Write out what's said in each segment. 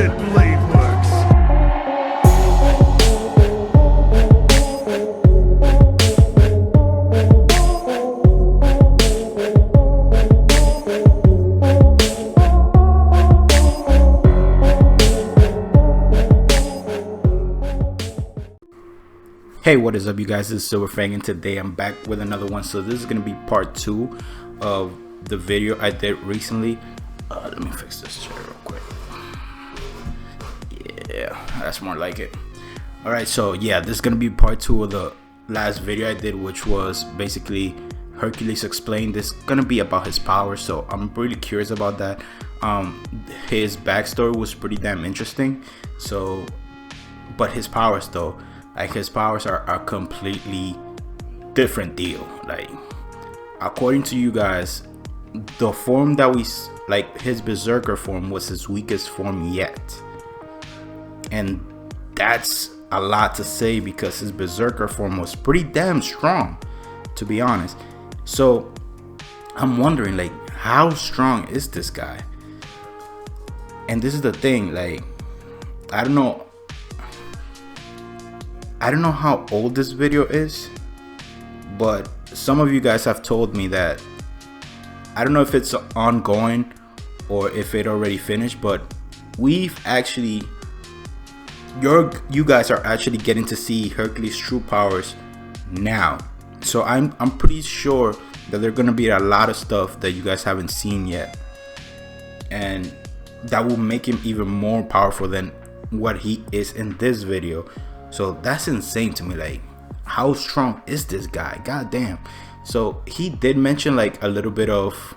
ultimate blade works. Hey, what is up, you guys? This is Silverfang, and today I'm back with another one. So this is going to be part 2 of the video I did recently. Let me fix this chair real quick. Yeah, that's more like it. Alright, so yeah, this is going to be part 2 of the last video I did, which was basically Hercules explained. This is going to be about his power, so I'm really curious about that. His backstory was pretty damn interesting. So, but his powers though, like his powers are a completely different deal. Like, according to you guys, the form that we like, his berserker form was his weakest form yet, and that's a lot to say because his berserker form was pretty damn strong, to be honest. So I'm wondering, like, how strong is this guy? And this is the thing, like, I don't know how old this video is, but some of you guys have told me that, I don't know if it's ongoing or if it already finished, but we've actually, you guys are actually getting to see Hercules' true powers now. So I'm pretty sure that there's gonna be a lot of stuff that you guys haven't seen yet, and that will make him even more powerful than what he is in this video. So that's insane to me. Like, how strong is this guy? God damn. So he did mention like a little bit of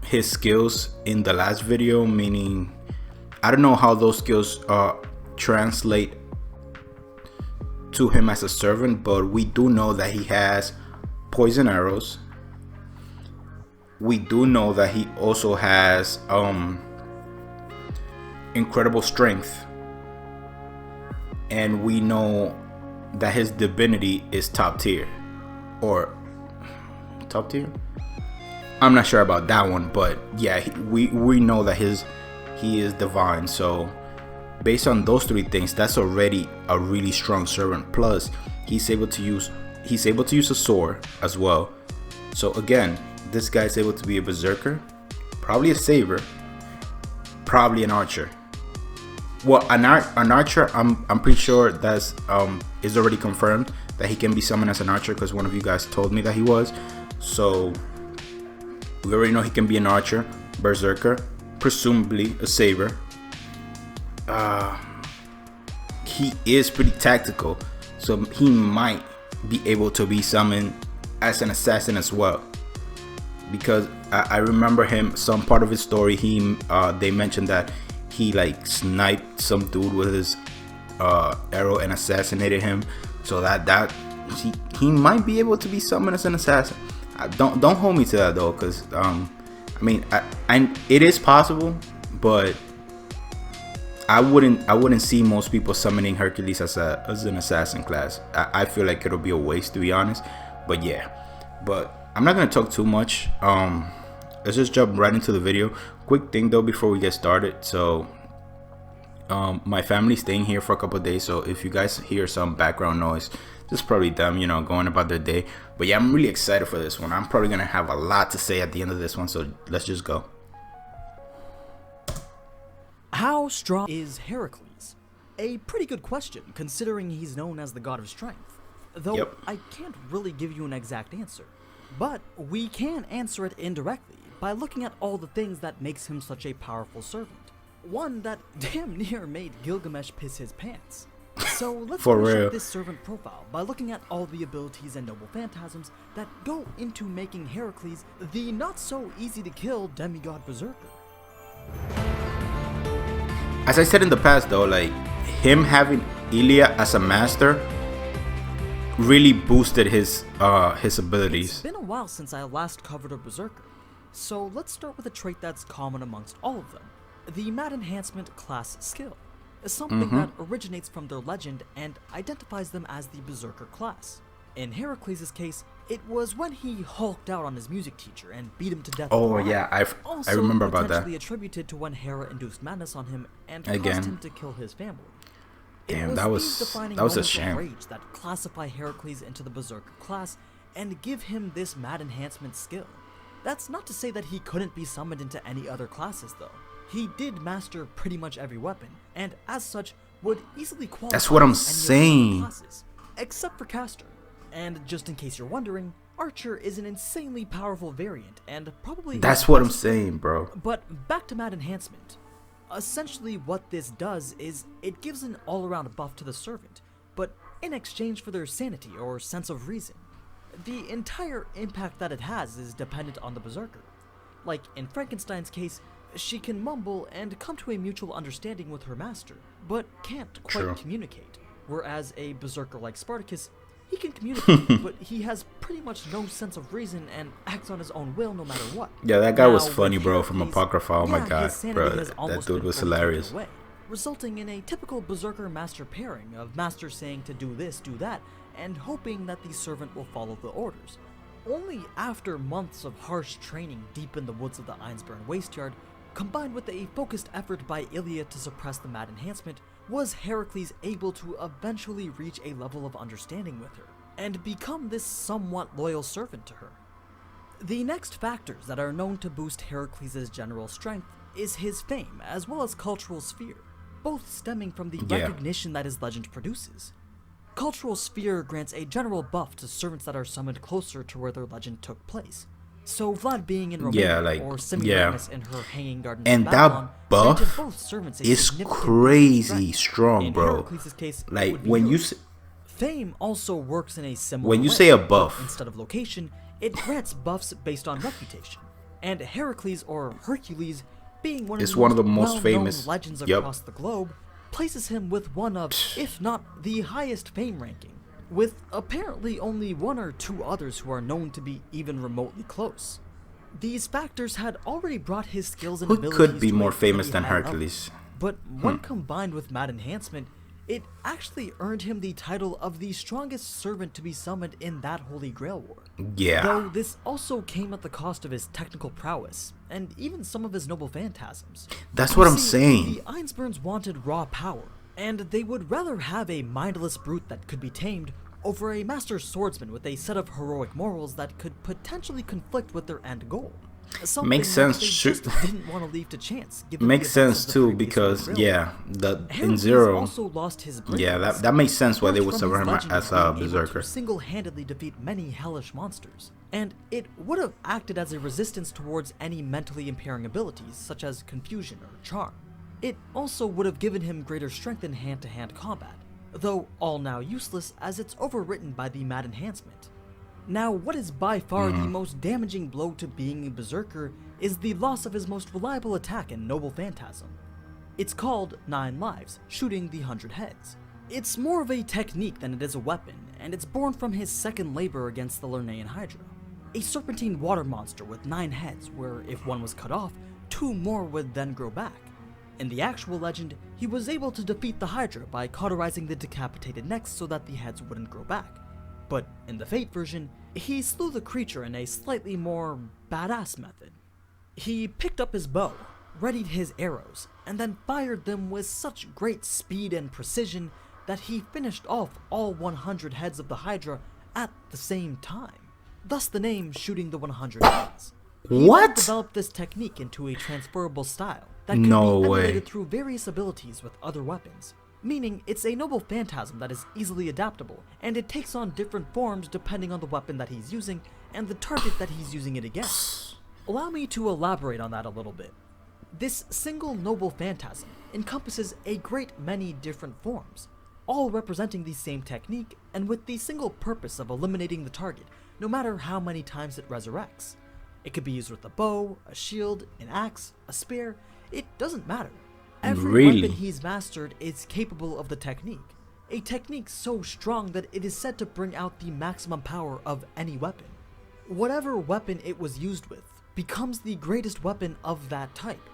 his skills in the last video, meaning I don't know how those skills translate to him as a servant, but we do know that he has poison arrows. We do know that he also has incredible strength. And we know that his divinity is top tier, or top tier. I'm not sure about that one, but yeah, we know that he is divine. So based on those three things, that's already a really strong servant. Plus, he's able to use a sword as well. So again, this guy's able to be a berserker, probably a saber, probably an archer. Well, an archer, I'm pretty sure that's is already confirmed that he can be summoned as an archer, because one of you guys told me that he was. So we already know he can be an archer, berserker, presumably a saber. He is pretty tactical, so he might be able to be summoned as an assassin as well, because I remember him, some part of his story, they mentioned that he like sniped some dude with his arrow and assassinated him. So that he might be able to be summoned as an assassin. Don't hold me to that though, because I mean, it is possible, but I wouldn't see most people summoning Hercules as an assassin class. I feel like it'll be a waste, to be honest. But yeah, but I'm not gonna talk too much. Let's just jump right into the video. Quick thing though before we get started. So my family's staying here for a couple of days, so if you guys hear some background noise, this is probably them, you know, going about their day. But yeah, I'm really excited for this one. I'm probably gonna have a lot to say at the end of this one, so let's just go. How strong is Hercules? A pretty good question, considering he's known as the god of strength. Though Yep. I can't really give you an exact answer, but we can answer it indirectly by looking at all the things that makes him such a powerful servant. One that damn near made Gilgamesh piss his pants. So let's For finish real. up this servant profile by looking at all the abilities and noble phantasms that go into making Hercules the not so easy to kill demigod berserker. As I said in the past though, like, him having Ilya as a master really boosted his abilities. It's been a while since I last covered a berserker, so let's start with a trait that's common amongst all of them. The Mad Enhancement class skill is something that originates from their legend and identifies them as the berserker class. In Hercules' case, It was when he hulked out on his music teacher and beat him to death. Oh yeah, I remember about that. Also attributed to when Hera induced madness on him and Again. caused him to kill his family. Damn, It that these was defining a moments of shame. rage that classify Hercules into the Berserker class and give him this mad enhancement skill. That's not to say that he couldn't be summoned into any other classes though. He did master pretty much every weapon, and as such would easily qualify. That's what I'm for any of the other saying. classes, except for Caster. And just in case you're wondering, Archer is an insanely powerful variant, and probably That's what I'm saying, bro. But back to mad enhancement. Essentially what this does is it gives an all-around buff to the servant, but in exchange for their sanity or sense of reason. The entire impact that it has is dependent on the Berserker. Like in Frankenstein's case, she can mumble and come to a mutual understanding with her master, but can't quite True. communicate. Whereas a Berserker like Spartacus, he can communicate, but he has pretty much no sense of reason and acts on his own will no matter what. Yeah, that guy was Now, funny, with bro, from Hercules, Apocrypha. Oh my yeah, god, his sanity bro, has that almost dude been was fully taken hilarious. away, resulting in a typical Berserker master pairing of master saying to do this, do that, and hoping that the servant will follow the orders. Only after months of harsh training deep in the woods of the Einsburn Wasteyard, combined with a focused effort by Ilya to suppress the mad enhancement, was Heracles able to eventually reach a level of understanding with her, and become this somewhat loyal servant to her. The next factors that are known to boost Heracles' general strength is his fame as well as cultural sphere, both stemming from the Yeah. recognition that his legend produces. Cultural sphere grants a general buff to servants that are summoned closer to where their legend took place. So Vlad being in Romania Yeah, like, or yeah. Semiramis in her hanging gardens And of that Babylon buff granted both servants a It's significant boost in crazy strength. strong, In bro. Heracles' case, it Like would be when you heroes. Fame also works in a similar When you way, say a but buff- instead of location, it grants buffs based on reputation. And Heracles or Hercules, being one of It's the one of most the most well-known famous- legends Yep. across the globe, places him with one of, if not the highest fame ranking, with apparently only one or two others who are known to be even remotely close. These factors had already brought his skills and Who abilities could be to more a famous pretty than high level. Hercules? But when combined with mad enhancement, it actually earned him the title of the strongest servant to be summoned in that Holy Grail War. Yeah. Though this also came at the cost of his technical prowess, and even some of his noble phantasms. That's You what I'm see, saying. The Einsburns wanted raw power, and they would rather have a mindless brute that could be tamed over a master swordsman with a set of heroic morals that could potentially conflict with their end goal. Something Makes that sense, they shoot. just didn't want to leave to chance. Given the Makes events sense of the too previous because Holy Grail. yeah, the in Hercules Zero. also lost his Yeah, brilliance, that makes sense why they birthed would from suffer his him legend as of a being able berserker. to single-handedly defeat many hellish monsters, and it would have acted as a resistance towards any mentally impairing abilities such as confusion or charm. It also would have given him greater strength in hand-to-hand combat, though all now useless as it's overwritten by the mad enhancement. Now, what is by far the most damaging blow to being a berserker is the loss of his most reliable attack and noble phantasm. It's called 9 Lives, shooting the 100 heads. It's more of a technique than it is a weapon, and it's born from his second labor against the Lernaean Hydra, a serpentine water monster with 9 heads, where if one was cut off, 2 more would then grow back. In the actual legend, he was able to defeat the Hydra by cauterizing the decapitated necks so that the heads wouldn't grow back. But in the Fate version, he slew the creature in a slightly more badass method. He picked up his bow, readied his arrows, and then fired them with such great speed and precision that he finished off all 100 heads of the Hydra at the same time. Thus the name Shooting the 100 Heads. He What? then developed this technique into a transferable style that could No be way. emulated through various abilities with other weapons. Meaning, it's a noble phantasm that is easily adaptable, and it takes on different forms depending on the weapon that he's using and the target that he's using it against. Allow me to elaborate on that a little bit. This single noble phantasm encompasses a great many different forms, all representing the same technique and with the single purpose of eliminating the target, no matter how many times it resurrects. It could be used with a bow, a shield, an axe, a spear, it doesn't matter. Every Really? weapon he's mastered is capable of the technique, a technique so strong that it is said to bring out the maximum power of any weapon. Whatever weapon it was used with becomes the greatest weapon of that type,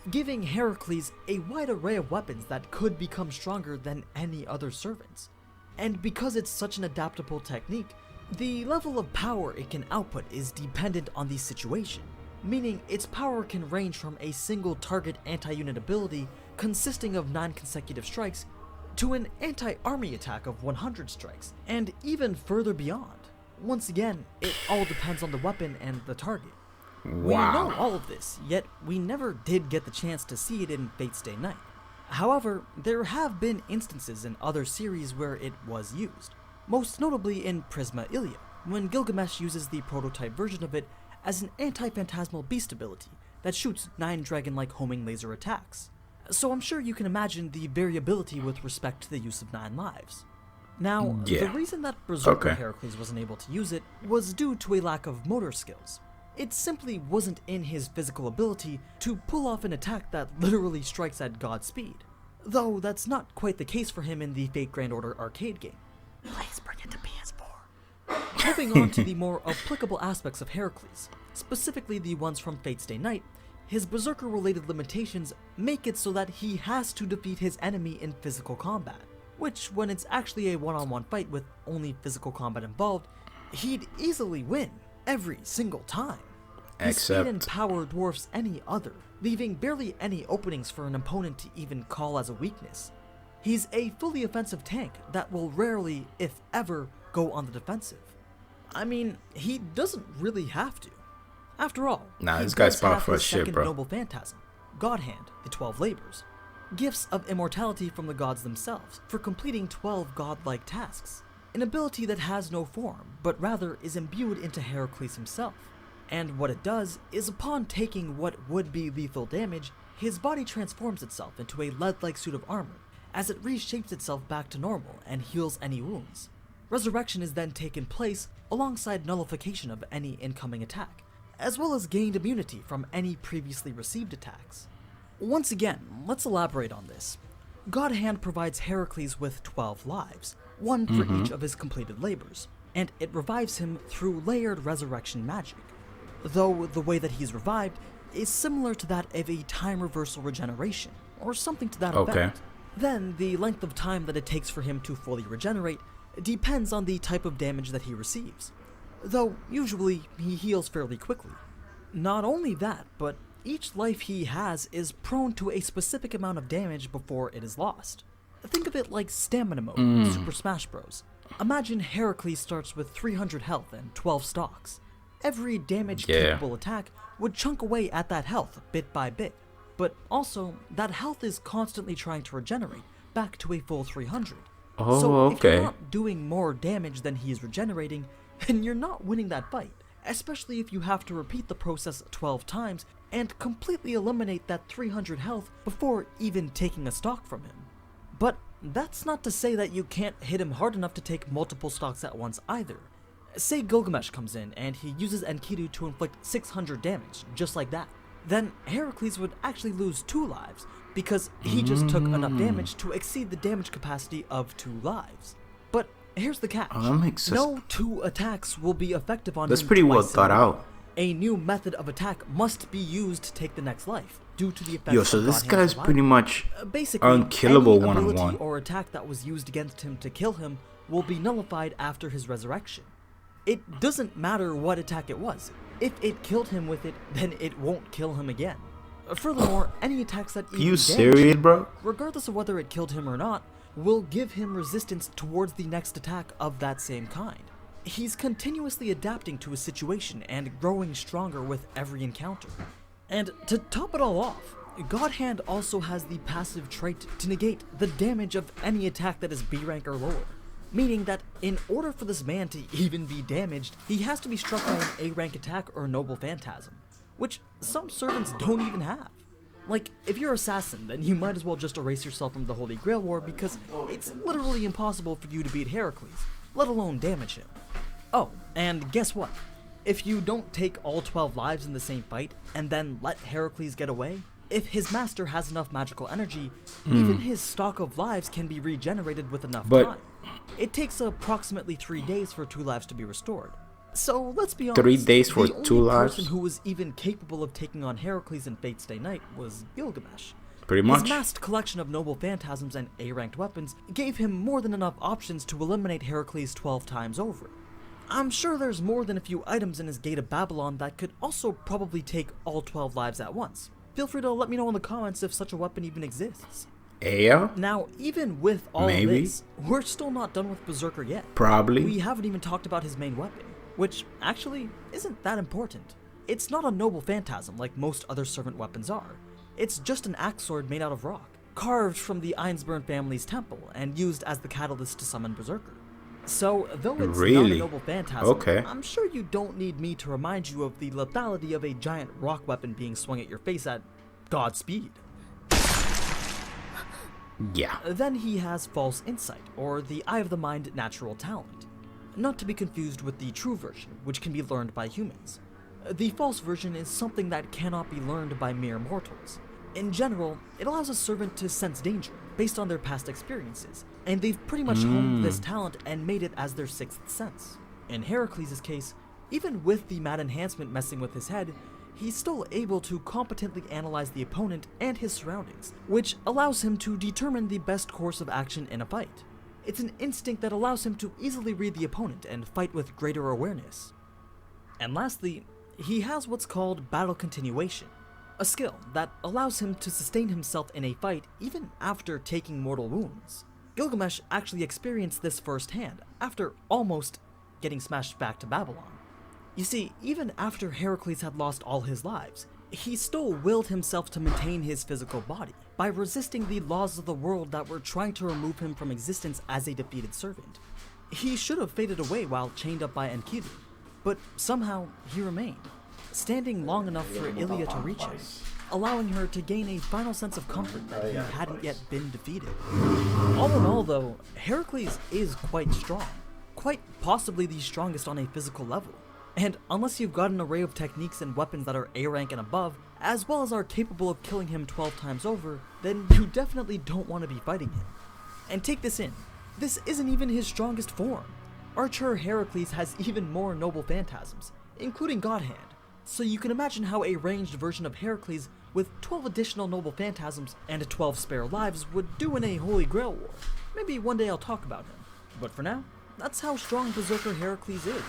giving Heracles a wide array of weapons that could become stronger than any other servants. And because it's such an adaptable technique, The level of power it can output is dependent on the situation, meaning its power can range from a single target anti-unit ability consisting of 9 consecutive strikes to an anti-army attack of 100 strikes, and even further beyond. Once again, it all depends on the weapon and the target. We know all of this, yet we never did get the chance to see it in Fate Stay Night. However, there have been instances in other series where it was used, most notably in Prisma Ilia, when Gilgamesh uses the prototype version of it as an anti-phantasmal beast ability that shoots 9 dragon-like homing laser attacks. So I'm sure you can imagine the variability with respect to the use of 9 lives. Now, the reason that Berserker Hercules wasn't able to use it was due to a lack of motor skills. It simply wasn't in his physical ability to pull off an attack that literally strikes at god speed. Though that's not quite the case for him in the Fate Grand Order arcade game. Please bring it to PS4. Moving on to the more applicable aspects of Hercules, specifically the ones from Fate Stay Night, his Berserker-related limitations make it so that he has to defeat his enemy in physical combat, which, when it's actually a one-on-one fight with only physical combat involved, he'd easily win every single time. His speed and power dwarfs any other, leaving barely any openings for an opponent to even call as a weakness. He's a fully offensive tank that will rarely, if ever, go on the defensive. I mean, he doesn't really have to. After all, this guy's powerful as shit, bro. Noble Phantasm, God Hand, the 12 Labors, gifts of immortality from the gods themselves for completing 12 godlike tasks, an ability that has no form, but rather is imbued into Hercules himself. And what it does is, upon taking what would be lethal damage, his body transforms itself into a lead-like suit of armor, as it reshapes itself back to normal and heals any wounds. Resurrection is then taken place alongside nullification of any incoming attack, as well as gained immunity from any previously received attacks. Once again, let's elaborate on this. God Hand provides Heracles with 12 lives, one for each of his completed labors, and it revives him through layered resurrection magic. Though the way that he's revived is similar to that of a time reversal regeneration, or something to that effect. Then, the length of time that it takes for him to fully regenerate depends on the type of damage that he receives, though usually he heals fairly quickly. Not only that, but each life he has is prone to a specific amount of damage before it is lost. Think of it like stamina mode in Super Smash Bros. Imagine Heracles starts with 300 health and 12 stocks. Every damage-capable attack would chunk away at that health bit by bit, but also that health is constantly trying to regenerate back to a full 300. So if you're not doing more damage than he is regenerating, then you're not winning that fight, especially if you have to repeat the process 12 times and completely eliminate that 300 health before even taking a stock from him. But that's not to say that you can't hit him hard enough to take multiple stocks at once either. Say Gilgamesh comes in and he uses Enkidu to inflict 600 damage, just like that. Then Heracles would actually lose 2 lives, because he just took enough damage to exceed the damage capacity of 2 lives. But here's the catch. No 2 attacks will be effective on him. That's pretty well thought out. A new method of attack must be used to take the next life, due to the effects so of this God guy's Hand pretty much basically, unkillable any one-on-one. ability or attack that was used against him to kill him will be nullified after his resurrection. It doesn't matter what attack it was. If it killed him with it, then it won't kill him again. Furthermore, any attacks that You serious, bro? regardless of whether it killed him or not, will give him resistance towards the next attack of that same kind. He's continuously adapting to his situation and growing stronger with every encounter. And to top it all off, God Hand also has the passive trait to negate the damage of any attack that is B rank or lower. Meaning that in order for this man to even be damaged, he has to be struck by an A rank attack or Noble Phantasm, which some servants don't even have. Like, if you're Assassin, then you might as well just erase yourself from the Holy Grail War, because it's literally impossible for you to beat Heracles, let alone damage him. Oh, and guess what? If you don't take all 12 lives in the same fight, and then let Heracles get away, if his master has enough magical energy, even his stock of lives can be regenerated with enough time. It takes approximately 3 days for 2 lives to be restored. So let's be honest, 3 days for 2 lives? The only person who was even capable of taking on Heracles in Fate Stay Night was Gilgamesh. Pretty much. His massed collection of noble phantasms and A-ranked weapons gave him more than enough options to eliminate Heracles 12 times over. I'm sure there's more than a few items in his Gate of Babylon that could also probably take all 12 lives at once. Feel free to let me know in the comments if such a weapon even exists. Yeah? Now, even with all Maybe. this, we're still not done with Berserker yet. Probably. We haven't even talked about his main weapon, which actually isn't that important. It's not a noble phantasm like most other servant weapons are. It's just an axe sword made out of rock, carved from the Ainsburn family's temple and used as the catalyst to summon Berserker. So, though it's not a Really? noble phantasm, Okay. I'm sure you don't need me to remind you of the lethality of a giant rock weapon being swung at your face at God speed. Yeah. Then he has False Insight, or the Eye of the Mind natural talent. Not to be confused with the true version, which can be learned by humans. The false version is something that cannot be learned by mere mortals. In general, it allows a servant to sense danger based on their past experiences, and they've pretty much honed this talent and made it as their sixth sense. In Hercules' case, even with the mad enhancement messing with his head, he's still able to competently analyze the opponent and his surroundings, which allows him to determine the best course of action in a fight. It's an instinct that allows him to easily read the opponent and fight with greater awareness. And lastly, he has what's called battle continuation, a skill that allows him to sustain himself in a fight even after taking mortal wounds. Gilgamesh actually experienced this firsthand after almost getting smashed back to Babylon. You see, even after Heracles had lost all his lives, he still willed himself to maintain his physical body by resisting the laws of the world that were trying to remove him from existence as a defeated servant. He should have faded away while chained up by Enkidu, but somehow he remained, standing long enough for Ilia to reach him, allowing her to gain a final sense of comfort that he hadn't yet been defeated. All in all though, Heracles is quite strong, quite possibly the strongest on a physical level. And unless you've got an array of techniques and weapons that are A rank and above, as well as are capable of killing him 12 times over, then you definitely don't want to be fighting him. And take this in, this isn't even his strongest form. Archer Heracles has even more noble phantasms, including God Hand, so you can imagine how a ranged version of Heracles with 12 additional noble phantasms and 12 spare lives would do in a Holy Grail war. Maybe one day I'll talk about him, but for now, that's how strong Berserker Heracles is.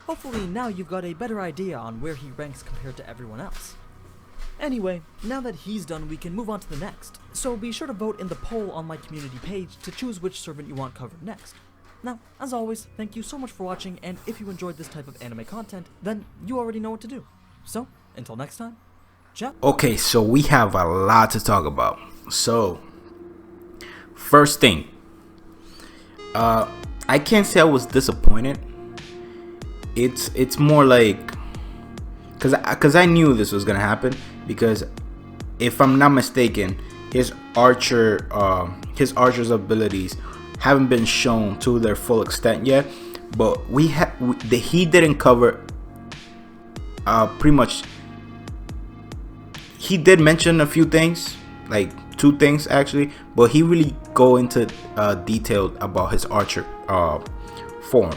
Hopefully now you've got a better idea on where he ranks compared to everyone else. Anyway, now that he's done, we can move on to the next, so be sure to vote in the poll on my community page to choose which servant you want covered next. Now, as always, thank you so much for watching, and if you enjoyed this type of anime content, then you already know what to do. So, until next time, ciao! Okay, so we have a lot to talk about. So, first thing, I can't say I was disappointed. It's more like, cause I knew this was gonna happen, because if I'm not mistaken, his archer's abilities haven't been shown to their full extent yet. But he didn't cover pretty much. He did mention a few things, like 2 things actually, but he really go into detail about his archer form.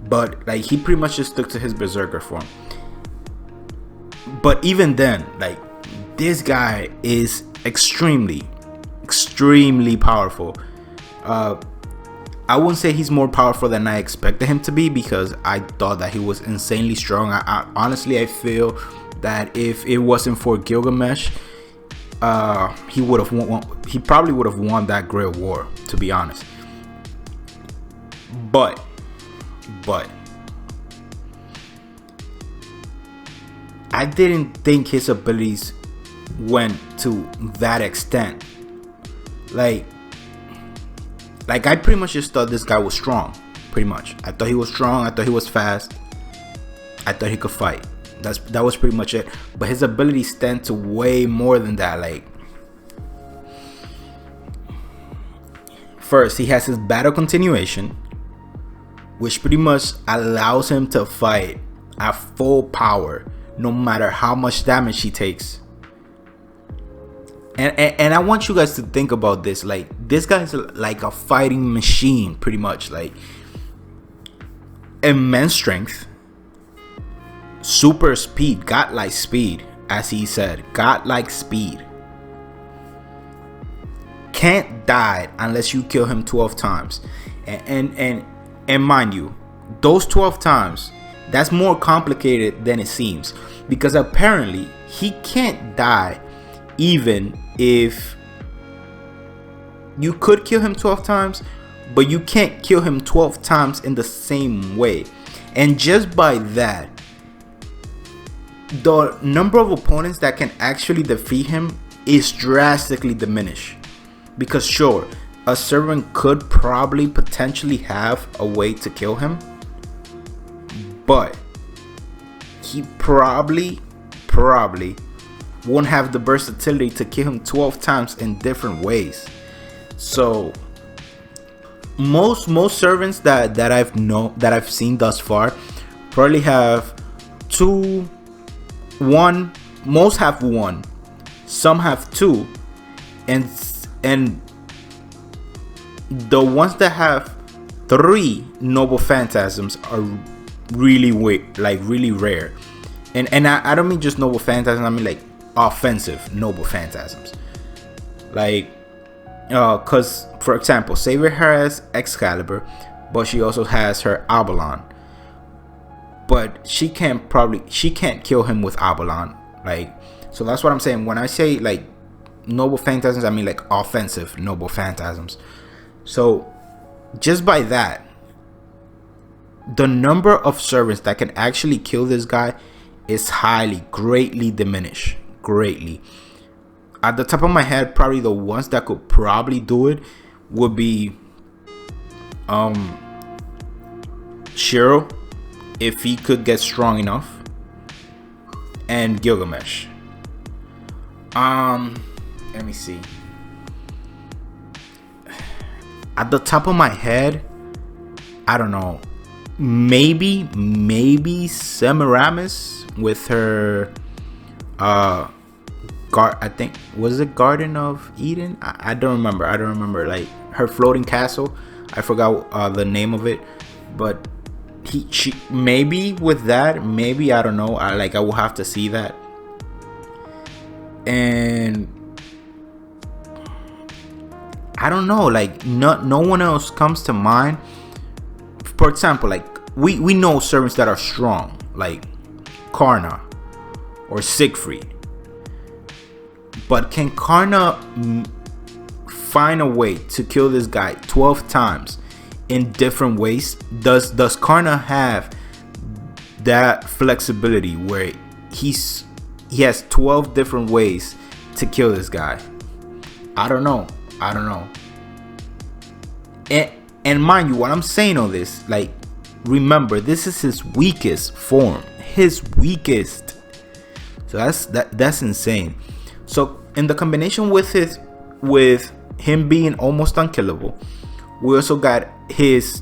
But like he pretty much just stuck to his berserker form. But even then, like, this guy is extremely powerful. I wouldn't say he's more powerful than I expected him to be, because I thought that he was insanely strong. I honestly, I feel that if it wasn't for Gilgamesh, he probably would have won that Great War, to be honest. But I didn't think his abilities went to that extent. Like I pretty much just thought this guy was strong. Pretty much, I thought he was strong. I thought he was fast. I thought he could fight. That was pretty much it. But his abilities stand to way more than that. Like, first, he has his battle continuation, which pretty much allows him to fight at full power, no matter how much damage he takes. And I want you guys to think about this. Like, this guy's like a fighting machine, pretty much. Like, immense strength, super speed, godlike speed, as he said, godlike speed. Can't die unless you kill him 12 times. And mind you, those 12 times, that's more complicated than it seems, because apparently he can't die even if you could kill him 12 times, but you can't kill him 12 times in the same way. And just by that, the number of opponents that can actually defeat him is drastically diminished. Because sure, a servant could probably potentially have a way to kill him, but he probably won't have the versatility to kill him 12 times in different ways. So most servants that I've seen thus far probably have one, most have one, some have two, and the ones that have 3 noble phantasms are really really rare. And I don't mean just noble phantasms, I mean like offensive noble phantasms. Like cause for example, Savior has Excalibur, but she also has her Abalon. But she can't kill him with Abalon. Like, so that's what I'm saying. When I say like noble phantasms, I mean like offensive noble phantasms. So just by that, the number of servants that can actually kill this guy is greatly diminished. Greatly. At the top of my head, probably the ones that could probably do it would be Shiro, if he could get strong enough, and Gilgamesh. Let me see. At the top of my head, I don't know. Maybe Semiramis with her I think, was it Garden of Eden? I don't remember. Like her floating castle. I forgot the name of it, but she maybe with that, maybe, I don't know. I will have to see that. And I don't know, like no one else comes to mind. For example, like we know servants that are strong, like Karna or Siegfried. But can Karna find a way to kill this guy 12 times in different ways? Does Karna have that flexibility where he has 12 different ways to kill this guy? I don't know. And mind you, while I'm saying all this, like, remember, this is his weakest form. His weakest. So that's insane. So in the combination with him being almost unkillable, we also got his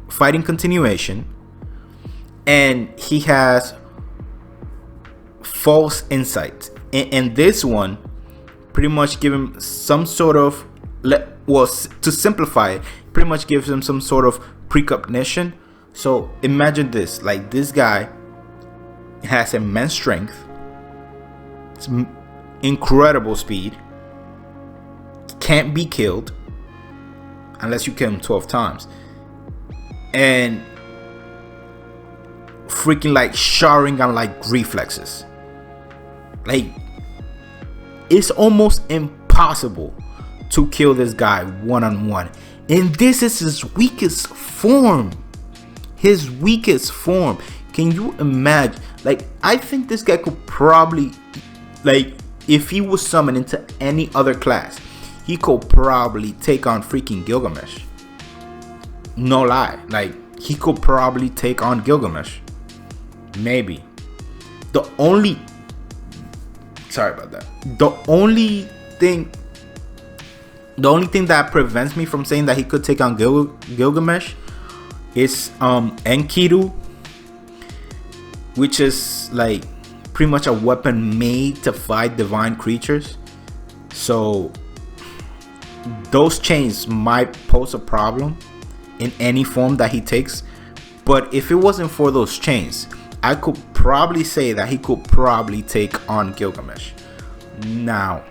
fighting continuation, and he has false insight. And this one pretty much give him some sort of, to simplify it, pretty much gives him some sort of precognition. So imagine this, like, this guy has immense strength, incredible speed, can't be killed unless you kill him 12 times, and freaking like Sharingan like reflexes. Like, it's almost impossible to kill this guy one-on-one, and this is his weakest form. Can you imagine? Like, I think this guy could probably, like, if he was summoned into any other class, he could probably take on freaking Gilgamesh. No lie. Like, he could probably take on Gilgamesh. Maybe. The only thing that prevents me from saying that he could take on Gilgamesh is Enkidu, which is like pretty much a weapon made to fight divine creatures. So those chains might pose a problem in any form that he takes. But if it wasn't for those chains, I could probably say that he could probably take on Gilgamesh. Now,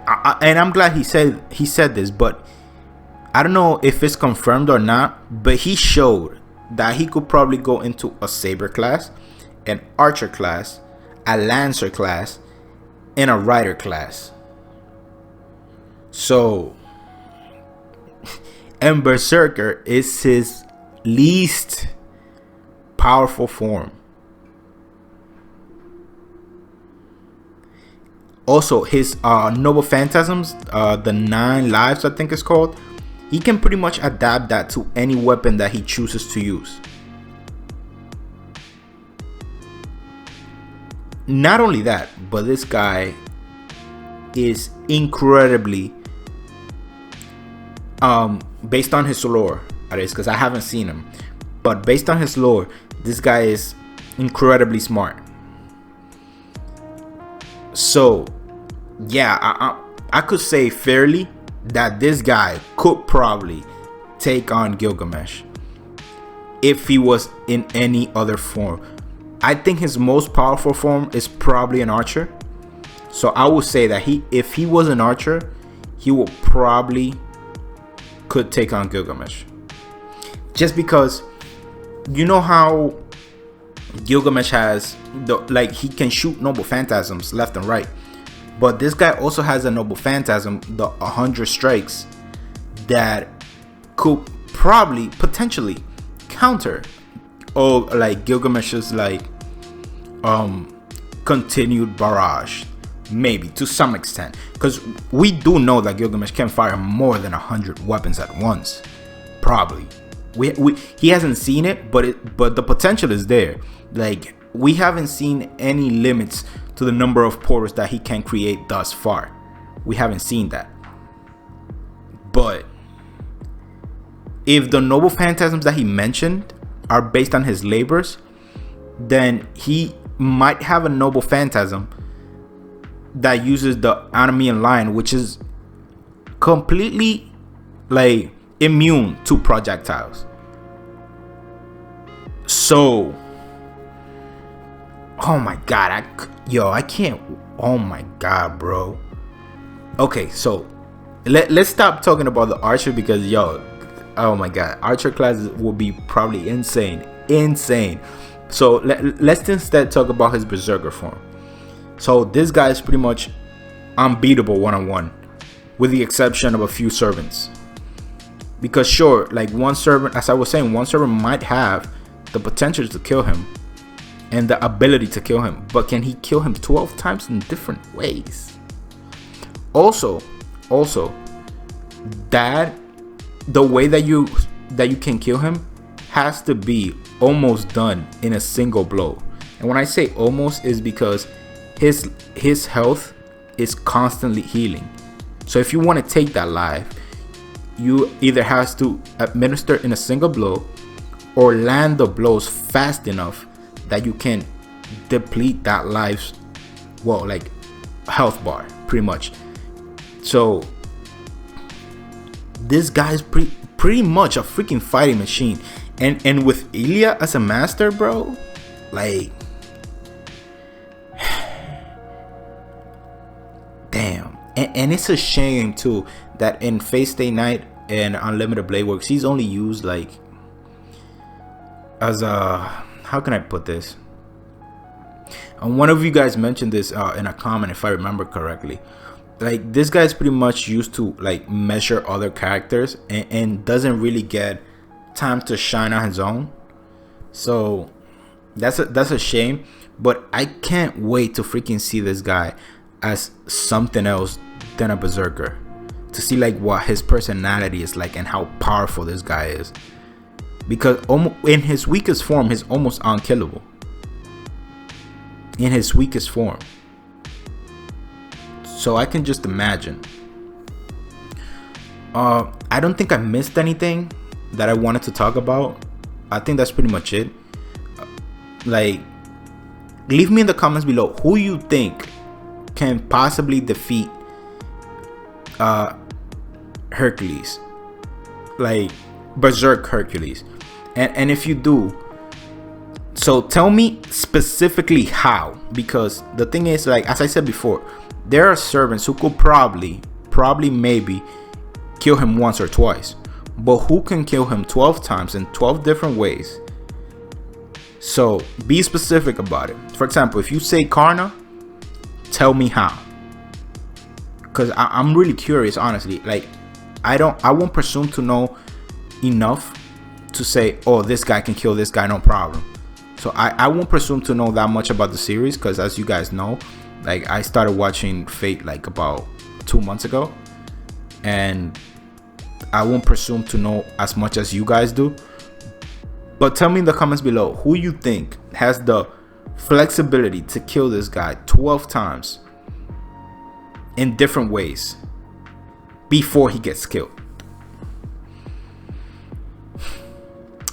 and I'm glad he said this, but I don't know if it's confirmed or not, but he showed that he could probably go into a saber class, an archer class, a lancer class, and a rider class. So, and berserker is his least powerful form. Also, his noble phantasms, the 9 lives I think it's called, he can pretty much adapt that to any weapon that he chooses to use. Not only that, but this guy is incredibly, based on his lore, that is, because I haven't seen him, but based on his lore, this guy is incredibly smart. So, yeah, I could say fairly that this guy could probably take on Gilgamesh if he was in any other form. I think his most powerful form is probably an archer. So I would say that if he was an archer, he would probably could take on Gilgamesh. Just because, you know how Gilgamesh has he can shoot noble phantasms left and right, but this guy also has a noble phantasm, the 100 strikes, that could probably potentially counter Gilgamesh's continued barrage, maybe to some extent, because we do know that Gilgamesh can fire more than 100 weapons at once. Probably he hasn't seen it, but the potential is there. Like, we haven't seen any limits to the number of portals that he can create thus far. We haven't seen that. But if the noble phantasms that he mentioned are based on his labors, then he might have a noble phantasm that uses the Anamian line, which is completely immune to projectiles. So, oh my god, I can't. Oh my god, bro. Okay, so let's stop talking about the archer, because oh my god, archer class will be probably insane. So let's instead talk about his berserker form. So this guy is pretty much unbeatable one-on-one, with the exception of a few servants. Because sure, one servant, as I was saying, one servant might have the potential to kill him and the ability to kill him, but can he kill him 12 times in different ways? Also, that the way that you can kill him has to be almost done in a single blow. And when I say almost, is because his health is constantly healing. So if you want to take that life, you either has to administer in a single blow or land the blows fast enough that you can deplete that life's health bar, pretty much. So this guy's pretty much a freaking fighting machine. And with Ilya as a master, bro, damn. And it's a shame too that in Fate Stay Night and Unlimited Blade Works, he's only used as a, how can I put this? And one of you guys mentioned this in a comment, if I remember correctly. This guy's pretty much used to measure other characters and doesn't really get time to shine on his own. So that's a shame. But I can't wait to freaking see this guy as something else than a berserker, to see what his personality is and how powerful this guy is. Because in his weakest form, he's almost unkillable. In his weakest form. So I can just imagine. I don't think I missed anything that I wanted to talk about. I think that's pretty much it. Leave me in the comments below who you think can possibly defeat Hercules, Berserk Hercules. And if you do, so tell me specifically how, because the thing is, as I said before, there are servants who could probably maybe kill him once or twice, but who can kill him 12 times in 12 different ways? So be specific about it. For example, if you say Karna, tell me how, because I'm really curious, honestly. Like, I won't presume to know enough to say, oh, this guy can kill this guy, no problem. So I won't presume to know that much about the series, because as you guys know, like, I started watching Fate like about 2 months ago, and I won't presume to know as much as you guys do. But tell me in the comments below who you think has the flexibility to kill this guy 12 times in different ways before he gets killed.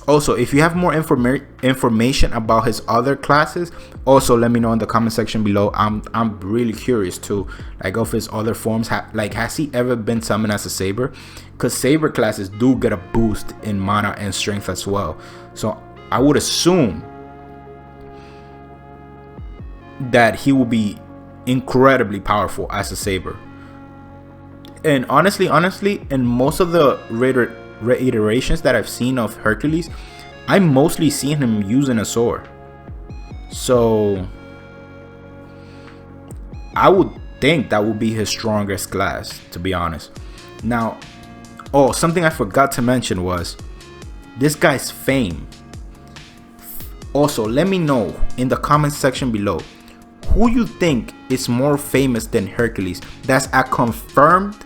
Also, if you have more information about his other classes, also let me know in the comment section below. I'm really curious too, like, of his other forms. Like, has he ever been summoned as a Saber? Because Saber classes do get a boost in mana and strength as well. So I would assume that he will be incredibly powerful as a Saber. And honestly, in most of the reiterations that I've seen of Hercules, I'm mostly seeing him using a sword. So I would think that would be his strongest class, to be honest. Now, oh, something I forgot to mention was this guy's fame. Also, let me know in the comment section below who you think is more famous than Hercules. That's a confirmed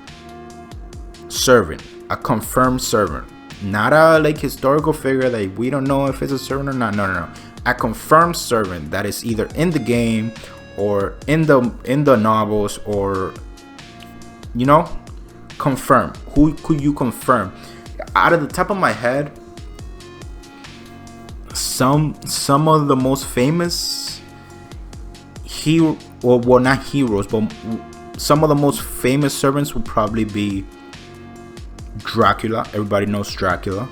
servant. A confirmed servant, not a like historical figure that we don't know if it's a servant or not. No. A confirmed servant that is either in the game or in the novels, or, you know, confirm. Who could you confirm? Out of the top of my head, some of the most famous hero, or well, not heroes, but some of the most famous servants would probably be Dracula. Everybody knows Dracula.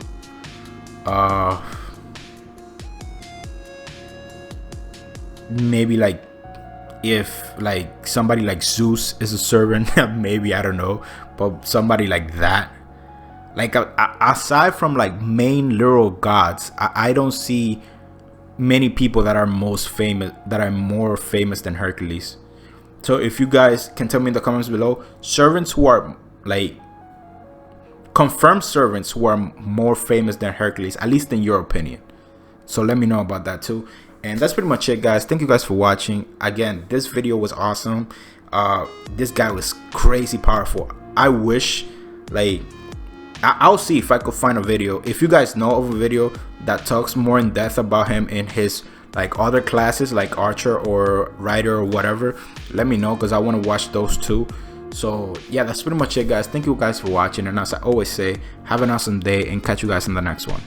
Maybe like, if like somebody like Zeus is a servant, maybe, I don't know, but somebody like that. Like, aside from like main literal gods, I don't see many people that are most famous, that are more famous than Hercules. So if you guys can tell me in the comments below, servants who are like confirmed servants who are more famous than Hercules, at least in your opinion. So let me know about that too. And that's pretty much it, guys. Thank you guys for watching. Again, this video was awesome. This guy was crazy powerful. I wish, like, I'll see if I could find a video. If you guys know of a video that talks more in depth about him in his like other classes, like Archer or Rider or whatever, let me know, because I want to watch those too. So yeah, that's pretty much it, guys. Thank you guys for watching, and as I always say, have an awesome day, and catch you guys in the next one.